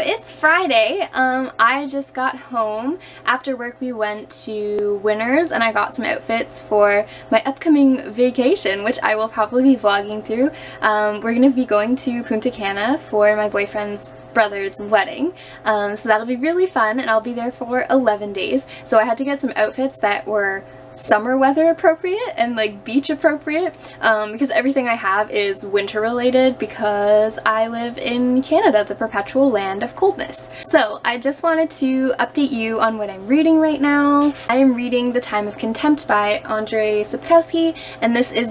it's Friday. I just got home. After work we went to Winners and I got some outfits for my upcoming vacation, which I will probably be vlogging through. We're gonna be going to Punta Cana for my boyfriend's brother's wedding, so that'll be really fun, and I'll be there for 11 days. So I had to get some outfits that were summer weather appropriate and like beach appropriate, because everything I have is winter related because I live in Canada, the perpetual land of coldness. So I just wanted to update you on what I'm reading right now. I am reading The Time of Contempt by Andrzej Sapkowski, and this is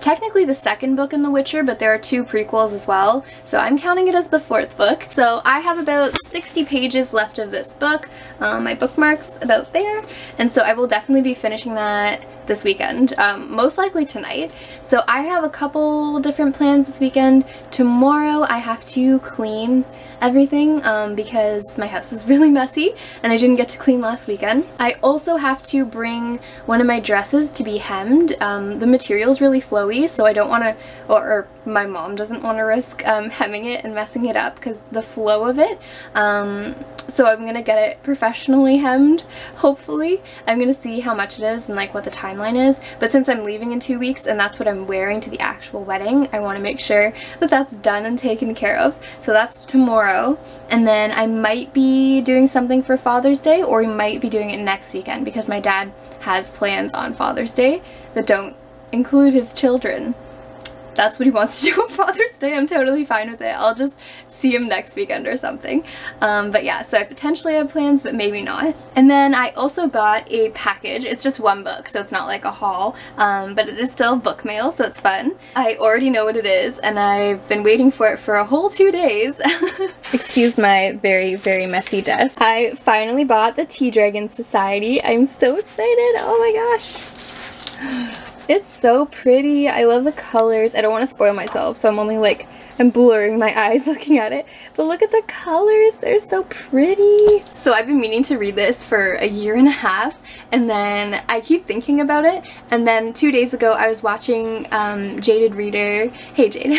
technically the second book in The Witcher, but there are 2 prequels as well, so I'm counting it as the 4th book. So I have about 60 pages left of this book. My bookmark's about there, and so I will definitely be finishing that this weekend, most likely tonight. So I have a couple different plans this weekend. Tomorrow I have to clean everything because my house is really messy and I didn't get to clean last weekend. I also have to bring one of my dresses to be hemmed. The material's really flowy, so I don't want to, or my mom doesn't want to risk hemming it and messing it up because the flow of it. So I'm gonna get it professionally hemmed, hopefully. I'm gonna see how much it is and like what the timeline is, but since I'm leaving in 2 weeks and that's what I'm wearing to the actual wedding, I want to make sure that that's done and taken care of. So that's tomorrow, and then I might be doing something for Father's Day, or we might be doing it next weekend because my dad has plans on Father's Day that don't include his children. That's what he wants to do on Father's Day. I'm totally fine with it. I'll just see him next weekend or something. But yeah, so I potentially have plans, but maybe not. And then I also got a package. It's just 1 book, so it's not like a haul, but it is still book mail, so it's fun. I already know what it is, and I've been waiting for it for a whole 2 days. Excuse my very, very messy desk. I finally bought the Tea Dragon Society. I'm so excited. Oh my gosh. It's so pretty. I love the colors. I don't want to spoil myself, so I'm only like, I'm blurring my eyes looking at it. But look at the colors. They're so pretty. So I've been meaning to read this for a 1.5 years, and then I keep thinking about it. And then 2 days ago I was watching Jaded Reader. Hey Jade.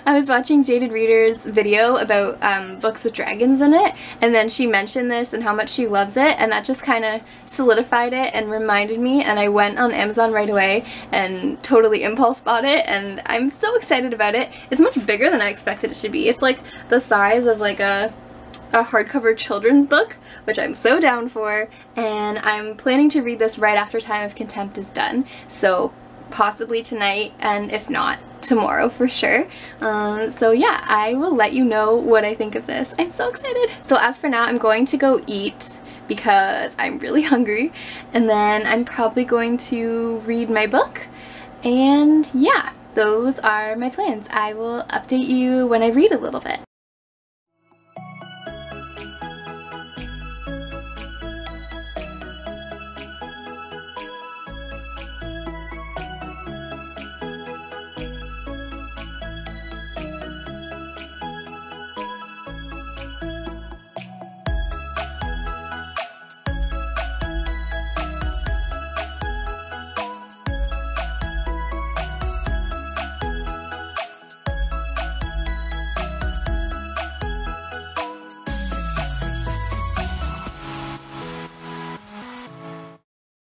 I was watching Jaded Reader's video about books with dragons in it. And then she mentioned this and how much she loves it. And that just kind of solidified it and reminded me. And I went on Amazon right away and totally impulse bought it. And I'm so excited about it. It's much bigger than I expected it to be. It's like the size of like a hardcover children's book, which I'm so down for, and I'm planning to read this right after Time of Contempt is done, so possibly tonight, and if not, tomorrow for sure. So yeah, I will let you know what I think of this. I'm so excited. So as for now, I'm going to go eat because I'm really hungry, and then I'm probably going to read my book, and yeah, those are my plans. I will update you when I read a little bit.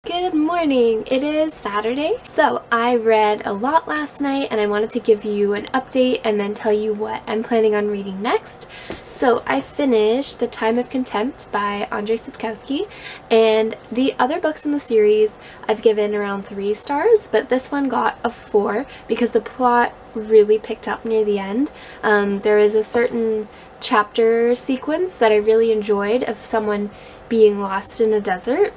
Good morning! It is Saturday, so I read a lot last night and I wanted to give you an update and then tell you what I'm planning on reading next. So I finished The Time of Contempt by Andrzej Sapkowski, and the other books in the series I've given around 3 stars, but this one got a 4 because the plot really picked up near the end. There is a certain chapter sequence that I really enjoyed of someone being lost in a desert,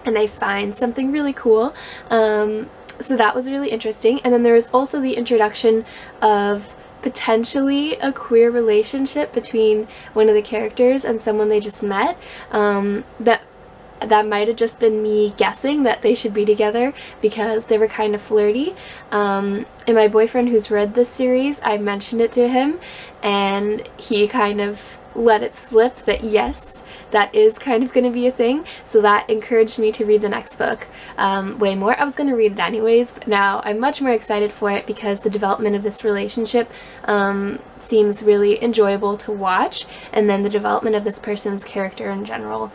and they find something really cool. So that was really interesting. And then there was also the introduction of potentially a queer relationship between one of the characters and someone they just met. That that might have just been me guessing that they should be together because they were kind of flirty. And my boyfriend who's read this series, I mentioned it to him and he kind of let it slip that yes, that is kind of going to be a thing, so that encouraged me to read the next book way more. I was going to read it anyways, but now I'm much more excited for it because the development of this relationship seems really enjoyable to watch, and then the development of this person's character in general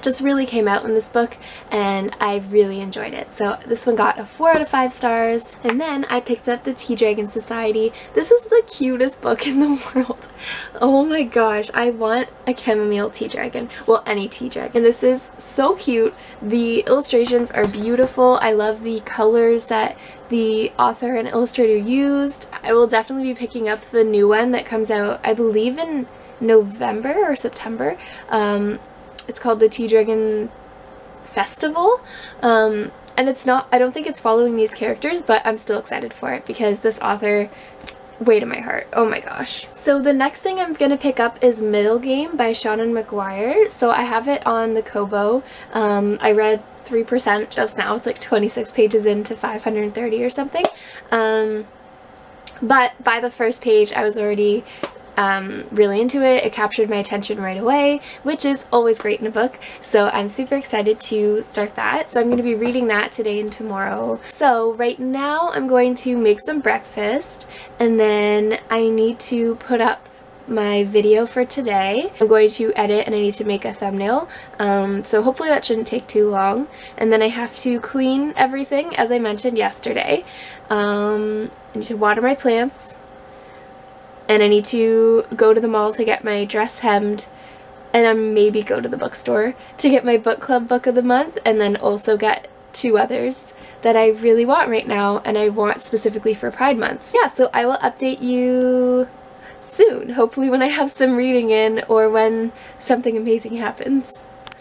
just really came out in this book, and I really enjoyed it. So this one got a 4 out of 5 stars. And then I picked up the Tea Dragon Society. This is the cutest book in the world. Oh my gosh, I want a chamomile tea dragon. Well, any tea dragon. This is so cute. The illustrations are beautiful. I love the colors that the author and illustrator used. I will definitely be picking up the new one that comes out, I believe, in November or September. It's called the Tea Dragon Festival, and it's not, I don't think it's following these characters, but I'm still excited for it because this author, way to my heart. Oh my gosh. So the next thing I'm gonna pick up is Middle Game by Shannon McGuire. So I have it on the Kobo. I read 3% just now. It's like 26 pages into 530 or something. But by the first page I was already really into it. It captured my attention right away, which is always great in a book, so I'm super excited to start that. So I'm going to be reading that today and tomorrow. So right now I'm going to make some breakfast, and then I need to put up my video for today. I'm going to edit and I need to make a thumbnail, so hopefully that shouldn't take too long. And then I have to clean everything, as I mentioned yesterday. I need to water my plants, and I need to go to the mall to get my dress hemmed, and then maybe go to the bookstore to get my book club book of the month, and then also get 2 others that I really want right now and I want specifically for Pride Month. Yeah, so I will update you soon, hopefully when I have some reading in or when something amazing happens.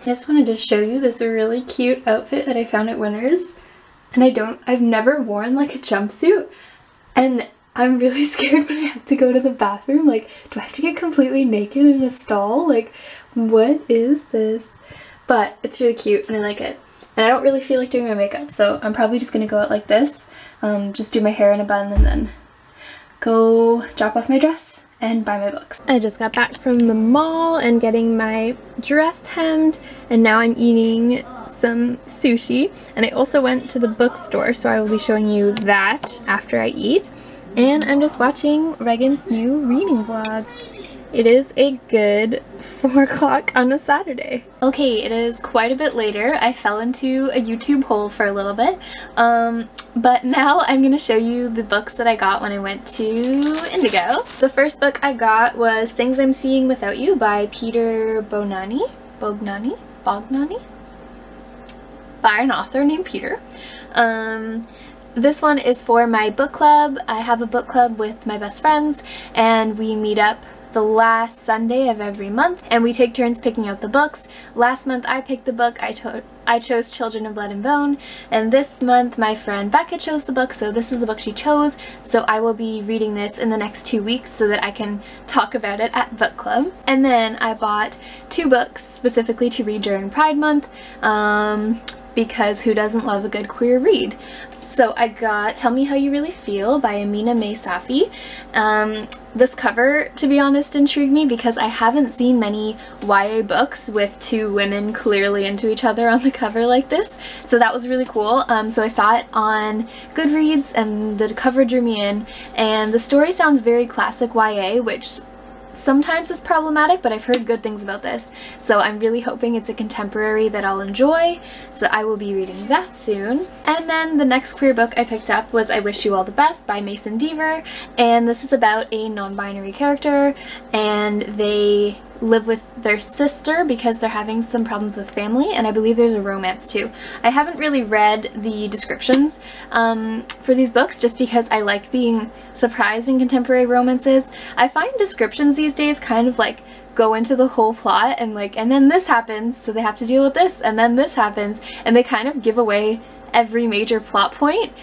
I just wanted to show you this really cute outfit that I found at Winners, and I've never worn like a jumpsuit, and I'm really scared when I have to go to the bathroom. Like, do I have to get completely naked in a stall? Like, what is this? But it's really cute and I like it. And I don't really feel like doing my makeup, so I'm probably just going to go out like this. Just do my hair in a bun and then go drop off my dress and buy my books. I just got back from the mall and getting my dress hemmed, and now I'm eating some sushi. And I also went to the bookstore, so I will be showing you that after I eat. And I'm just watching Reagan's new reading vlog. It is a good 4 o'clock on a Saturday. Okay, it is quite a bit later. I fell into a YouTube hole for a little bit. But now I'm going to show you the books that I got when I went to Indigo. The first book I got was Things I'm Seeing Without You by Peter Bognani, by an author named Peter. This one is for my book club. I have a book club with my best friends, and we meet up the last Sunday of every month, and we take turns picking out the books. Last month I picked the book. I chose Children of Blood and Bone, and this month my friend Becca chose the book, so this is the book she chose. So I will be reading this in the next 2 weeks so that I can talk about it at book club. And then I bought 2 books specifically to read during Pride Month, because who doesn't love a good queer read? So I got Tell Me How You Really Feel by Amina May Safi. This cover, to be honest, intrigued me because I haven't seen many YA books with 2 women clearly into each other on the cover like this. So that was really cool. So I saw it on Goodreads and the cover drew me in, and the story sounds very classic YA, which sometimes is problematic, but I've heard good things about this, so I'm really hoping it's a contemporary that I'll enjoy, so I will be reading that soon. And then the next queer book I picked up was I Wish You All the Best by Mason Deaver, and this is about a non-binary character, and they live with their sister because they're having some problems with family, and I believe there's a romance too. I haven't really read the descriptions for these books just because I like being surprised in contemporary romances. I find descriptions these days kind of like go into the whole plot and like, and then this happens, so they have to deal with this, and then this happens, and they kind of give away every major plot point.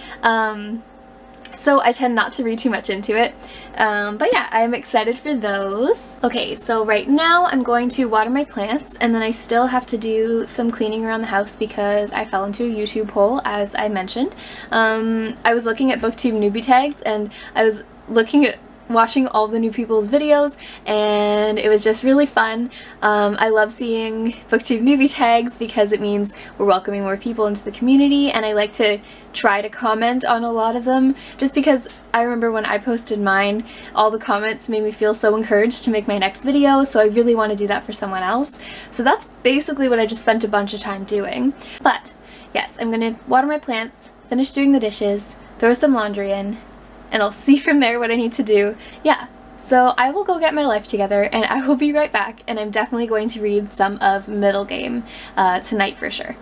So so I tend not to read too much into it. But yeah, I'm excited for those. Okay, so right now I'm going to water my plants, and then I still have to do some cleaning around the house because I fell into a YouTube hole, as I mentioned. I was looking at BookTube newbie tags, and I was looking at watching all the new people's videos, and it was just really fun. I love seeing BookTube newbie tags because it means we're welcoming more people into the community, and I like to try to comment on a lot of them just because I remember when I posted mine, all the comments made me feel so encouraged to make my next video, so I really want to do that for someone else. So that's basically what I just spent a bunch of time doing. But yes, I'm gonna water my plants, finish doing the dishes, throw some laundry in, and I'll see from there what I need to do. Yeah, so I will go get my life together and I will be right back, and I'm definitely going to read some of Middle Game tonight for sure.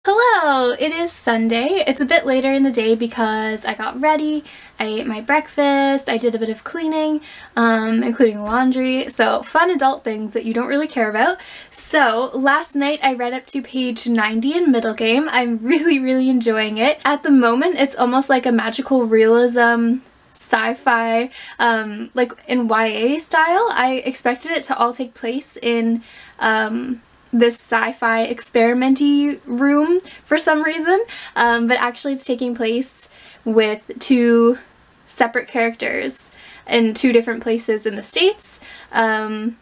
Hello! It is Sunday. It's a bit later in the day because I got ready, I ate my breakfast, I did a bit of cleaning, including laundry, so fun adult things that you don't really care about. So last night I read up to page 90 in Middle Game. I'm really enjoying it. At the moment it's almost like a magical realism sci-fi, like in YA style. I expected it to all take place in this sci-fi experimenty room for some reason, but actually it's taking place with two separate characters in two different places in the States. So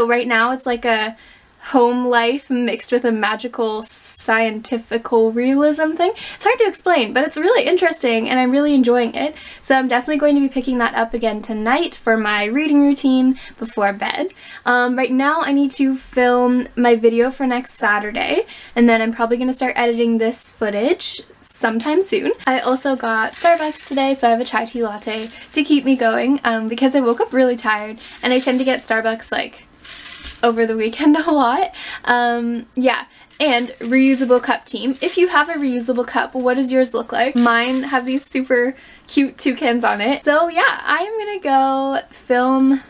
right now it's like a home life mixed with a magical scientifical realism thing. It's hard to explain, but it's really interesting and I'm really enjoying it. So I'm definitely going to be picking that up again tonight for my reading routine before bed. Right now I need to film my video for next Saturday, and then I'm probably going to start editing this footage sometime soon. I also got Starbucks today, so I have a chai tea latte to keep me going because I woke up really tired, and I tend to get Starbucks like over the weekend a lot. Yeah, and reusable cup team. If you have a reusable cup, what does yours look like? Mine have these super cute toucans on it. So yeah, I am gonna go film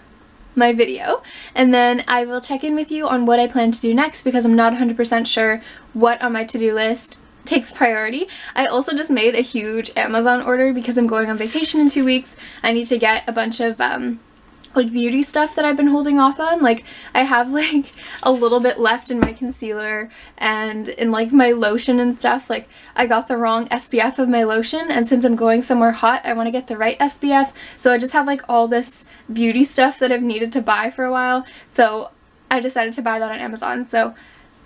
my video, and then I will check in with you on what I plan to do next because I'm not 100% sure what on my to-do list takes priority. I also just made a huge Amazon order because I'm going on vacation in 2 weeks. I need to get a bunch of like beauty stuff that I've been holding off on. Like I have like a little bit left in my concealer and in like my lotion and stuff. Like I got the wrong SPF of my lotion, and since I'm going somewhere hot I want to get the right SPF, so I just have like all this beauty stuff that I've needed to buy for a while, so I decided to buy that on Amazon. So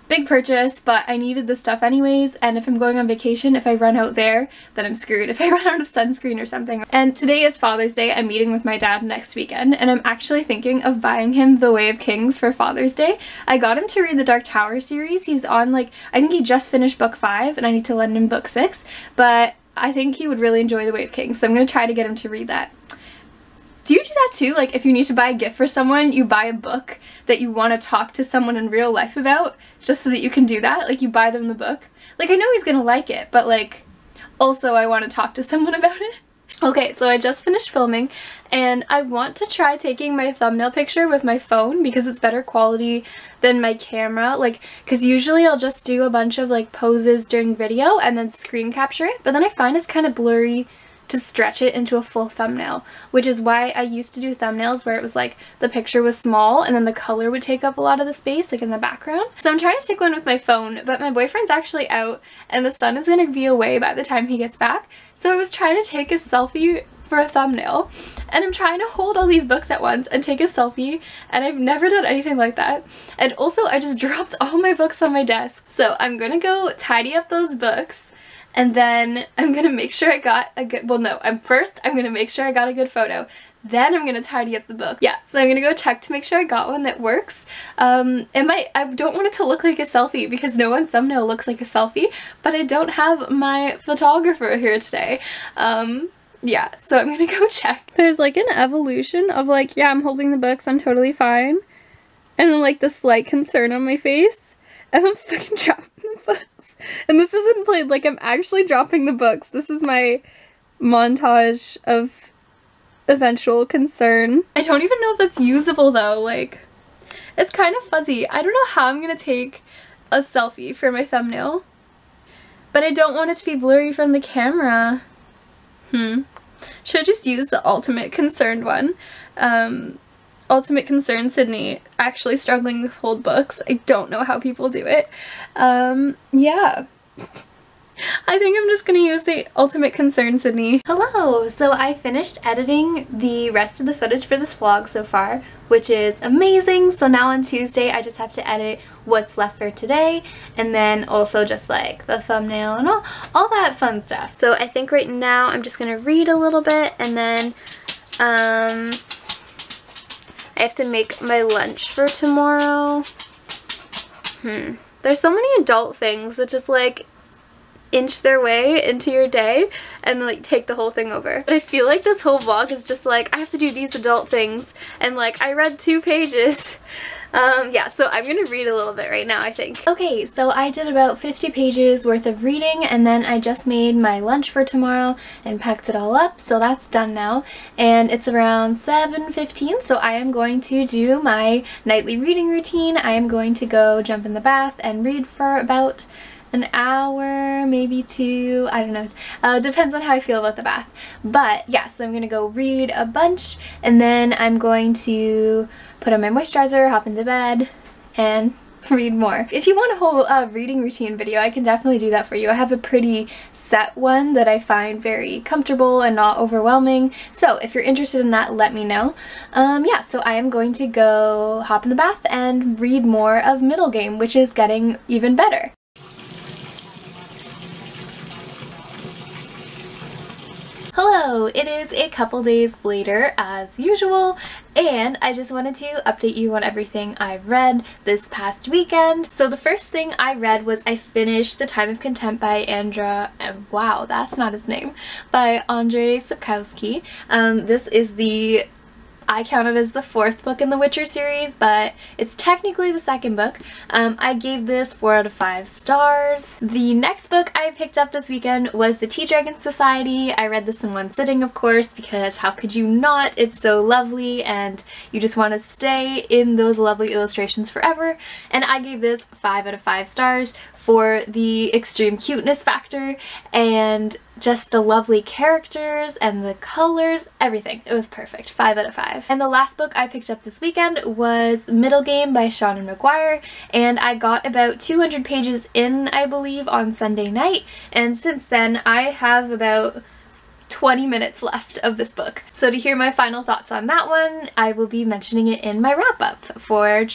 big purchase, but I needed this stuff anyways, and if I'm going on vacation, if I run out there, then I'm screwed if I run out of sunscreen or something. And today is Father's Day. I'm meeting with my dad next weekend, and I'm actually thinking of buying him The Way of Kings for Father's Day. I got him to read the Dark Tower series. He's on like, I think he just finished book 5, and I need to lend him book 6, but I think he would really enjoy The Way of Kings, so I'm going to try to get him to read that. Do you do that too? Like if you need to buy a gift for someone, you buy a book that you want to talk to someone in real life about just so that you can do that? Like you buy them the book? Like I know he's gonna like it, but like also I want to talk to someone about it. Okay, so I just finished filming and I want to try taking my thumbnail picture with my phone because it's better quality than my camera. Like, because usually I'll just do a bunch of like poses during video and then screen capture it, but then I find it's kind of blurry to stretch it into a full thumbnail, which is why I used to do thumbnails where it was like the picture was small and then the color would take up a lot of the space, like in the background. So I'm trying to take one with my phone, but my boyfriend's actually out and the sun is going to be away by the time he gets back. So I was trying to take a selfie for a thumbnail, and I'm trying to hold all these books at once and take a selfie, and I've never done anything like that. And also I just dropped all my books on my desk. So I'm gonna go tidy up those books, and then I'm gonna make sure I got a good, well no, I'm gonna make sure I got a good photo. Then I'm gonna tidy up the book. Yeah, so I'm gonna go check to make sure I got one that works. I don't want it to look like a selfie because no one's thumbnail looks like a selfie, but I don't have my photographer here today. Yeah, so I'm gonna go check. There's like an evolution of like, yeah, I'm holding the books, I'm totally fine. And then like the slight concern on my face. And I'm fucking dropping the books. And this isn't played, like I'm actually dropping the books. This is my montage of eventual concern. I don't even know if that's usable though, like, it's kind of fuzzy. I don't know how I'm gonna take a selfie for my thumbnail. But I don't want it to be blurry from the camera. Should I just use the ultimate concerned one? Ultimate concern Sydney, actually struggling to hold books. I don't know how people do it. Yeah. I think I'm just gonna use the ultimate concern Sydney. Hello! So I finished editing the rest of the footage for this vlog so far, which is amazing. So now on Tuesday I just have to edit what's left for today, and then also just like the thumbnail and all that fun stuff. So I think right now I'm just gonna read a little bit, and then I have to make my lunch for tomorrow. There's so many adult things that just like inch their way into your day and like take the whole thing over. But I feel like this whole vlog is just like, I have to do these adult things, and like I read 2 pages. Yeah, so I'm gonna read a little bit right now, I think. Okay, so I did about 50 pages worth of reading, and then I just made my lunch for tomorrow and packed it all up, so that's done now. And it's around 7:15, so I am going to do my nightly reading routine. I am going to go jump in the bath and read for about an hour, maybe 2, I don't know. Depends on how I feel about the bath. But yeah, so I'm gonna go read a bunch, and then I'm going to put on my moisturizer, hop into bed, and read more. If you want a whole reading routine video, I can definitely do that for you. I have a pretty set one that I find very comfortable and not overwhelming. So if you're interested in that, let me know. Yeah, so I am going to go hop in the bath and read more of Middle Game, which is getting even better. Hello! It is a couple days later as usual, and I just wanted to update you on everything I've read this past weekend. So the first thing I read was I finished The Time of Contempt by wow, that's not his name, by Andrzej Sapkowski. This is I count it as the 4th book in the Witcher series, but it's technically the 2nd book. I gave this 4 out of 5 stars. The next book I picked up this weekend was The Tea Dragon Society. I read this in one sitting, of course, because how could you not? It's so lovely and you just want to stay in those lovely illustrations forever. And I gave this 5 out of 5 stars for the extreme cuteness factor and just the lovely characters and the colors, everything. It was perfect. 5 out of 5. And the last book I picked up this weekend was Middle Game by Sean McGuire, and I got about 200 pages in, I believe, on Sunday night, and since then I have about 20 minutes left of this book. So to hear my final thoughts on that one, I will be mentioning it in my wrap-up for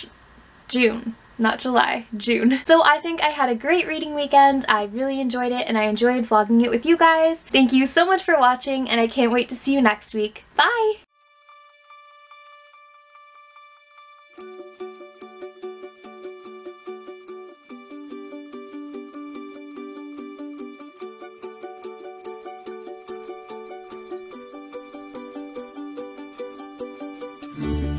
June. Not July, June. So I think I had a great reading weekend. I really enjoyed it, and I enjoyed vlogging it with you guys. Thank you so much for watching, and I can't wait to see you next week. Bye! Mm-hmm.